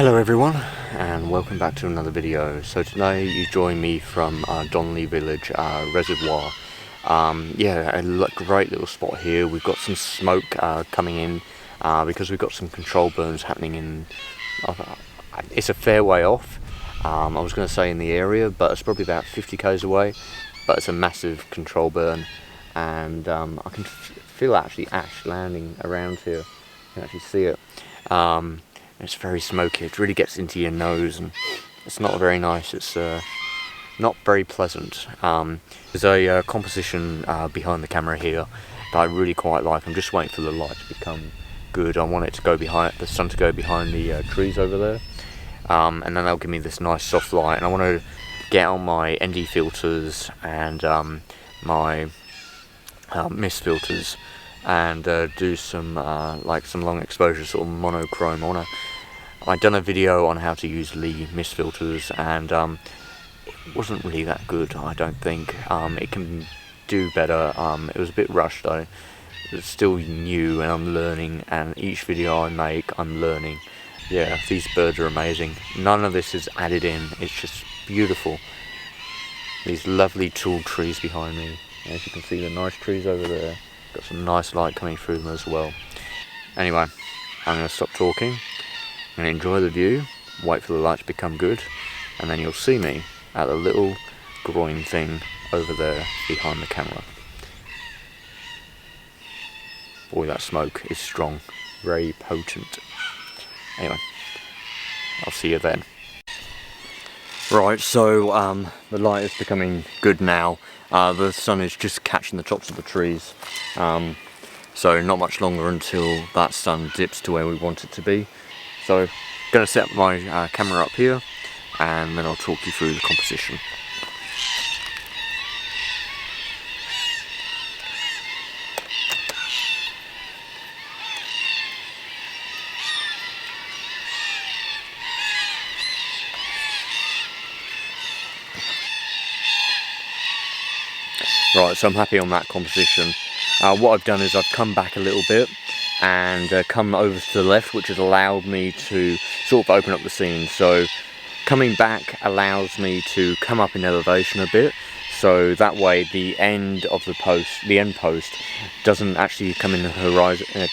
Hello everyone, and welcome back to another video. So today you join me from Donnelly Village Reservoir. Yeah, a great little spot here. We've got some smoke coming in because we've got some control burns happening in, it's a fair way off. I was going to say in the area, but it's probably about 50 k's away, but it's a massive control burn, and I can feel actually ash landing around here. You can actually see it. It's very smoky. It really gets into your nose, and it's not very nice. It's not very pleasant. There's a composition behind the camera here that I really quite like. I'm just waiting for the light to become good. I want it to go behind the sun, to go behind the trees over there, and then they'll give me this nice soft light. And I want to get on my ND filters and my mist filters, and do some some long exposure sort of monochrome. I've done a video on how to use Lee mist filters, and it wasn't really that good, I don't think. It can do better. It was a bit rushed though. It's still new and I'm learning, and each video I make I'm learning. Yeah, these birds are amazing. None of this is added in, it's just beautiful. These lovely tall trees behind me. As you can see, the nice trees over there. Got some nice light coming through them as well. Anyway, I'm going to stop talking and enjoy the view, wait for the light to become good, and then you'll see me at the little groin thing over there behind the camera. Boy, that smoke is strong, very potent. Anyway, I'll see you then. Right, so the light is becoming good now. The sun is just catching the tops of the trees, so not much longer until that sun dips to where we want it to be. So I'm going to set up my camera up here, and then I'll talk you through the composition. Right, so I'm happy on that composition. What I've done is I've come back a little bit and come over to the left, which has allowed me to sort of open up the scene. So coming back allows me to come up in elevation a bit, so that way the end of the post, the end post, doesn't actually come in the horizon. It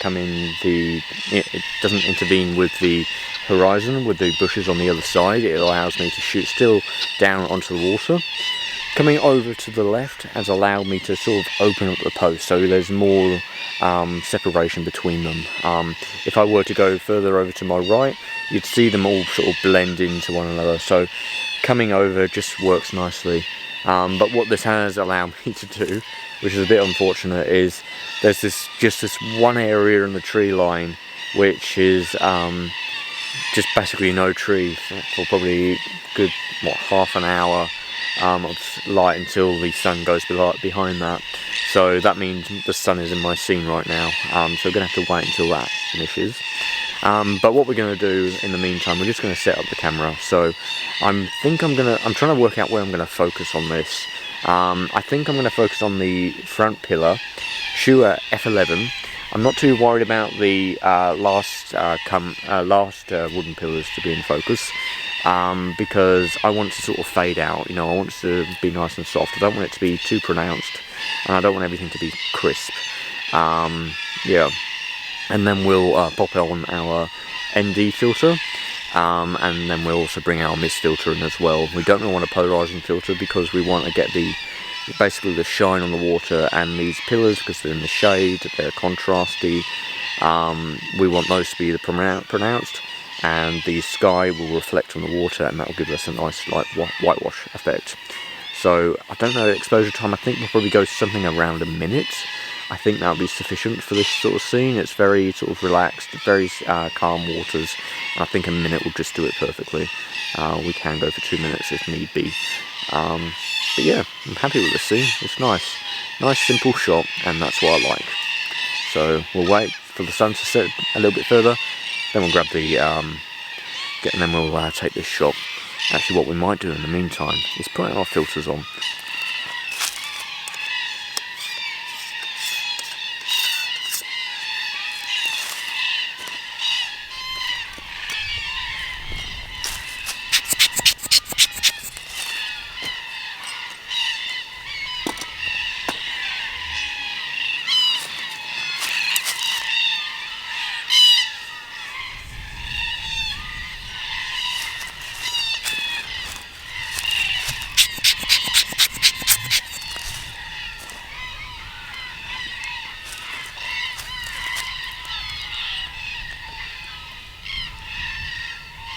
doesn't intervene with the horizon, with the bushes on the other side. It allows me to shoot still down onto the water. Coming over to the left has allowed me to sort of open up the post, so there's more separation between them. If I were to go further over to my right, you'd see them all sort of blend into one another, so coming over just works nicely. But what this has allowed me to do, which is a bit unfortunate, is there's just this one area in the tree line which is just basically no tree for probably a good, half an hour of light until the sun goes behind that. So that means the sun is in my scene right now, so we're going to have to wait until that finishes. But what we're going to do in the meantime, we're just going to set up the camera. So I'm trying to work out where I'm going to focus on this. I think I'm going to focus on the front pillar, shoot at f11. I'm not too worried about the last wooden pillars to be in focus, because I want to sort of fade out. I want it to be nice and soft. I don't want it to be too pronounced, and I don't want everything to be crisp. Yeah, and then we'll pop on our ND filter, and then we'll also bring our mist filter in as well. We don't want a polarizing filter because we want to get basically the shine on the water, and these pillars, because they're in the shade, they're contrasty. We want those to be the pronounced, and the sky will reflect on the water, and that will give us a nice whitewash effect. So I don't know exposure time. I think we'll probably go something around a minute. I think that'll be sufficient for this sort of scene. It's very sort of relaxed, very calm waters, and I think a minute will just do it perfectly. We can go for 2 minutes if need be. But yeah, I'm happy with this scene. It's nice simple shot, and that's what I like. So we'll wait for the sun to set a little bit further, then we'll grab the and then we'll take this shot. Actually, what we might do in the meantime is put our filters on.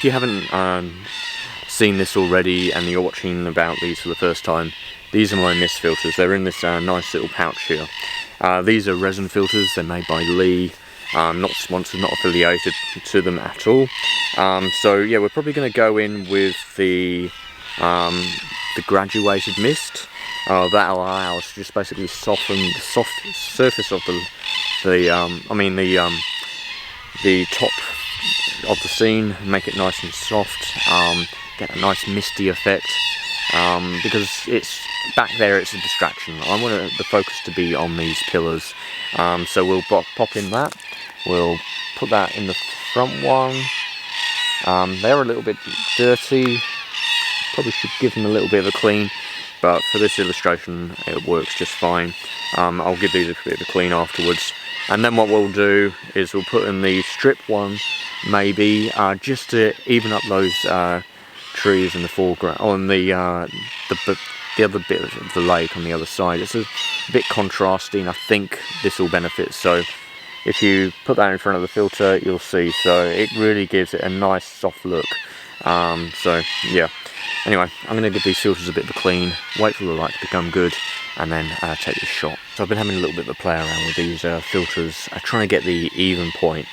If you haven't seen this already and you're watching about these for the first time, these are my mist filters. They're in this nice little pouch here. These are resin filters. They're made by Lee. Not sponsored, not affiliated to them at all. So yeah, we're probably going to go in with the graduated mist. That'll allow us to just basically soften the soft surface of the top of the scene, make it nice and soft, get a nice misty effect, because it's back there, it's a distraction. I want the focus to be on these pillars, so we'll pop in that. We'll put that in the front one. They're a little bit dirty, probably should give them a little bit of a clean, but for this illustration it works just fine. I'll give these a bit of a clean afterwards. And then what we'll do is we'll put in the strip one, maybe, just to even up those trees in the foreground, on the other bit of the lake on the other side. It's a bit contrasting. I think this will benefit. So if you put that in front of the filter, you'll see. So it really gives it a nice soft look. So yeah. Anyway, I'm going to give these filters a bit of a clean, wait for the light to become good, and then take this shot. So I've been having a little bit of a play around with these filters, trying to get the even point.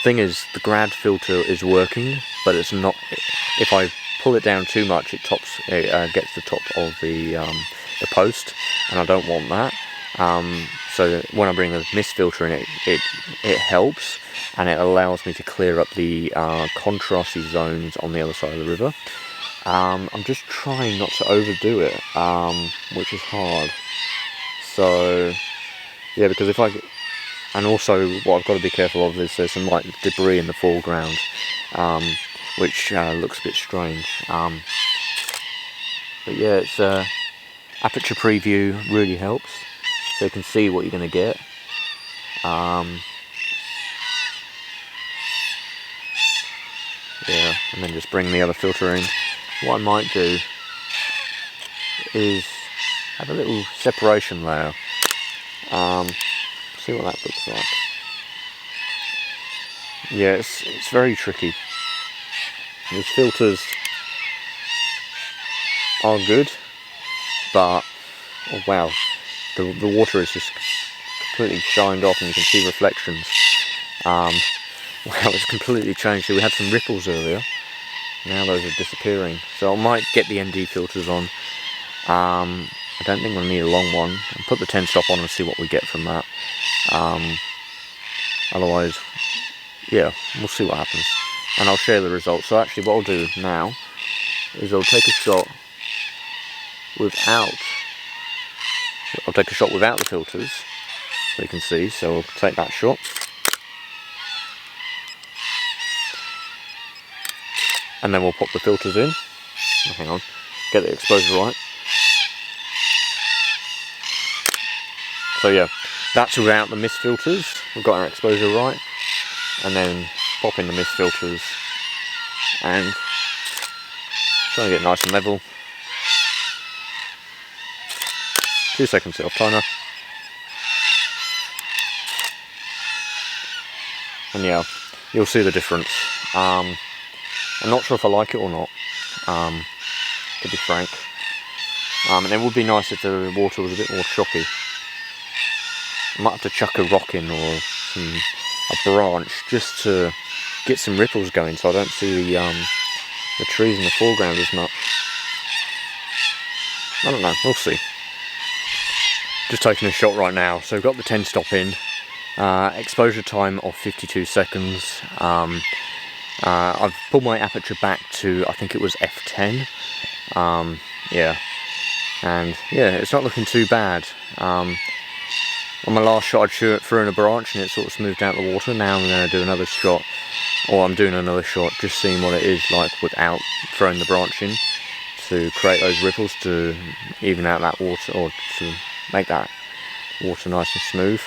Thing is, the grad filter is working, but it's not. If I pull it down too much, it gets the top of the post, and I don't want that. So when I bring the mist filter in, it helps, and it allows me to clear up the contrasty zones on the other side of the river. I'm just trying not to overdo it, which is hard. So yeah, because and also what I've got to be careful of is there's some like debris in the foreground, which looks a bit strange. But yeah, it's aperture preview really helps, so you can see what you're going to get. Yeah, and then just bring the other filter in. What I might do is have a little separation layer. See what that looks like. Yeah, it's very tricky. These filters are good, but oh wow, the water is just completely shined off, and you can see reflections. Wow, it's completely changed. So we had some ripples earlier. Now those are disappearing. So I might get the ND filters on. I don't think we'll need a long one. I'll put the 10 stop on and see what we get from that. Otherwise, yeah, we'll see what happens. And I'll share the results. So actually what I'll do now is I'll take a shot without the filters, so you can see. So I'll take that shot. And then we'll pop the filters in. Oh, hang on, get the exposure right. So yeah, that's without the mist filters. We've got our exposure right. And then pop in the mist filters and try to get nice and level. 2 seconds set off timer. And yeah, you'll see the difference. I'm not sure if I like it or not, to be frank. And it would be nice if the water was a bit more choppy. I might have to chuck a rock in or a branch just to get some ripples going, so I don't see the trees in the foreground as much. I don't know, we'll see. Just taking a shot right now. So we've got the 10 stop in, exposure time of 52 seconds. I've pulled my aperture back to, I think it was f10. Yeah, and yeah, it's not looking too bad. On my last shot I threw in a branch and it sort of smoothed out the water. Now I'm going to do another shot, or I'm doing another shot, just seeing what it is like without throwing the branch in, to create those ripples, to even out that water, or to make that water nice and smooth.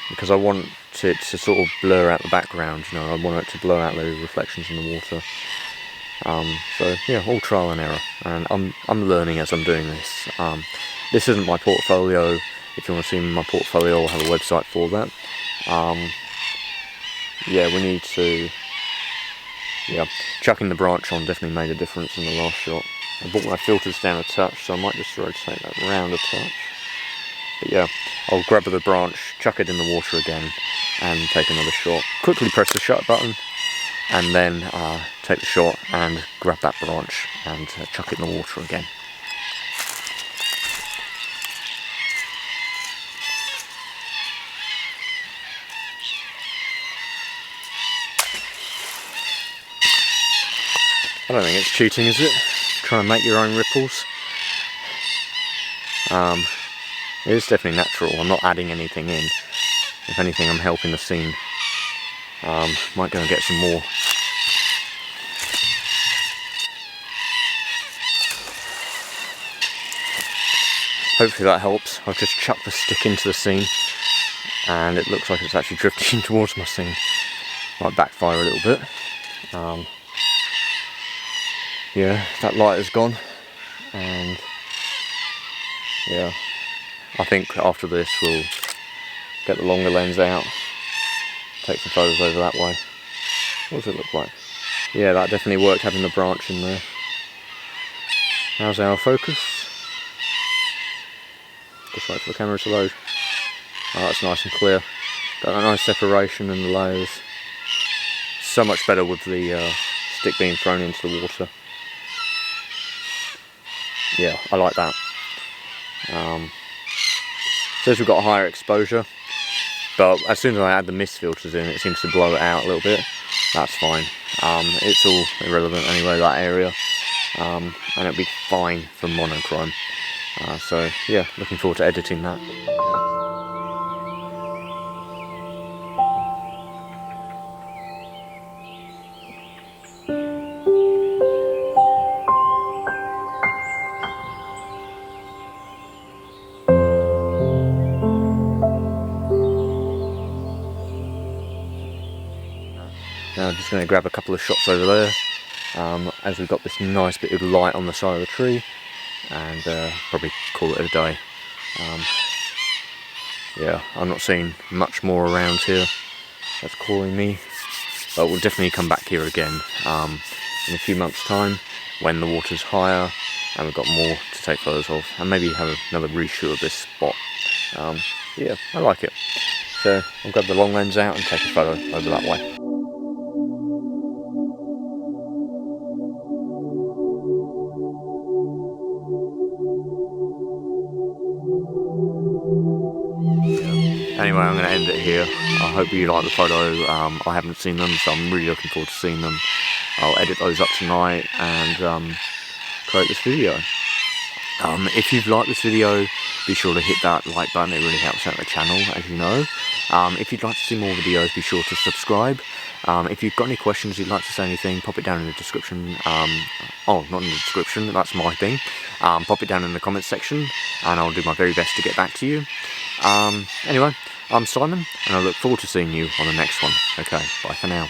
Because I want it to sort of blur out the background, you know, I want it to blur out the reflections in the water. So yeah, all trial and error, and I'm learning as I'm doing this. This isn't my portfolio. If you want to see my portfolio, I'll have a website for that. Yeah, we need to yeah, chucking the branch on definitely made a difference in the last shot. I brought my filters down a touch, so I might just rotate that round a touch. But yeah, I'll grab the branch, chuck it in the water again, and take another shot. Quickly press the shutter button, and then take the shot and grab that branch and chuck it in the water again. I don't think it's cheating, is it? Trying to make your own ripples. It is definitely natural. I'm not adding anything in. If anything, I'm helping the scene. Might go and get some more. Hopefully that helps. I've just chucked the stick into the scene and it looks like it's actually drifting towards my scene. Might backfire a little bit. Yeah, that light is gone, and yeah, I think after this we'll get the longer lens out, take some photos over that way. What does it look like? Yeah, that definitely worked, having the branch in there. How's our focus? Just wait for the camera to load. Oh, that's nice and clear. Got a nice separation in the layers. So much better with the stick being thrown into the water. Yeah, I like that. Says we've got a higher exposure, but as soon as I add the mist filters in, it seems to blow it out a little bit. That's fine. It's all irrelevant anyway, that area, and it'll be fine for monochrome. So yeah, looking forward to editing that. Now I'm just going to grab a couple of shots over there, as we've got this nice bit of light on the side of the tree, and probably call it a day. Yeah, I'm not seeing much more around here that's calling me, but we'll definitely come back here again in a few months' time when the water's higher and we've got more to take photos of, and maybe have another reshoot of this spot. Yeah, I like it. So I'll grab the long lens out and take a photo over that way. Anyway, I'm going to end it here. I hope you like the photo. I haven't seen them, so I'm really looking forward to seeing them. I'll edit those up tonight and create this video. If you've liked this video, be sure to hit that like button. It really helps out the channel, as you know. If you'd like to see more videos, be sure to subscribe. If you've got any questions, you'd like to say anything, pop it down in the description. Oh, not in the description, that's my thing. Pop it down in the comments section, and I'll do my very best to get back to you. Anyway, I'm Simon, and I look forward to seeing you on the next one. Okay, bye for now.